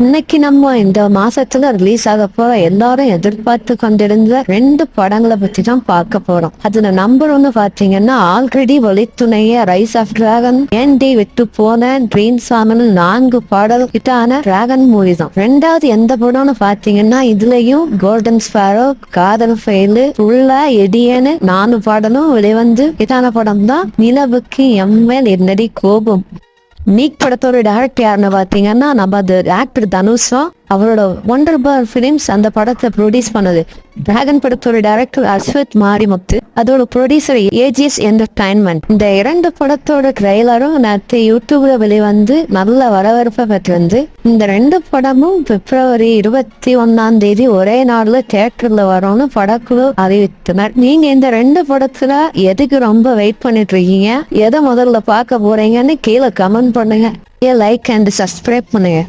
இன்னைக்கு நம்ம இந்த மாசத்துல ரிலீஸ் ஆக போற எல்லாரும் எதிர்பார்த்து கொண்டிருந்த 2 படங்களை பத்தி தான் பார்க்க போறோம். அதுல நம்பர் 1 பாத்தீங்கன்னா ஆல்ரெடி ஒளித்துணைய ரைஸ் ஆஃப் டிராகன், ஏன்டி விட்டு போன, ட்ரீம்ஸ் ஃபேமிலி 4 பாடல் கிட்டான டிராகன் மூவி தான். 2வது எந்த படம்னு பாத்தீங்கன்னா இதுலயும் கோல்டன் ஸ்பாரோ, காதல் ஃபெயிலு, ஃபுல்லா எடியன்னு 4 பாடலும் வெளிவந்து கிட்டான படம் தான் நிலவுக்கு எம்எல் என்னடி கோபம். நீக் படத்தோட டைரக்டர் யாருன்னு பாத்தீங்கன்னா நம்ம அது ஆக்டர் தனுஷா. அவரோட ஒண்டர் பார் பிலிம்ஸ் அந்த படத்தை ப்ரொடியூஸ் பண்ணது. டிராகன் படத்தோட டைரக்டர் அஸ்வத் மாரிமுத்து, அதோட ப்ரொடியூசர் ஏஜிஎஸ் என்டர்டைன்மெண்ட். இந்த 2 படத்தோட ட்ரெய்லரும் நேற்று யூடியூப்ல வெளிவந்து நல்ல வரவேற்பை பெற்று. இந்த 2 படமும் பிப்ரவரி 21 ஒரே நாள்ல தியேட்டர்ல வரும்னு படக்குழு அறிவித்தனர். நீங்க இந்த 2 படத்துல எதுக்கு ரொம்ப வெயிட் பண்ணிட்டு இருக்கீங்க, எதை முதல்ல பார்க்க போறீங்கன்னு கீழே கமெண்ட் பண்ணுங்க. லைக் அண்ட் சப்ஸ்கிரைப் பண்ணுங்க.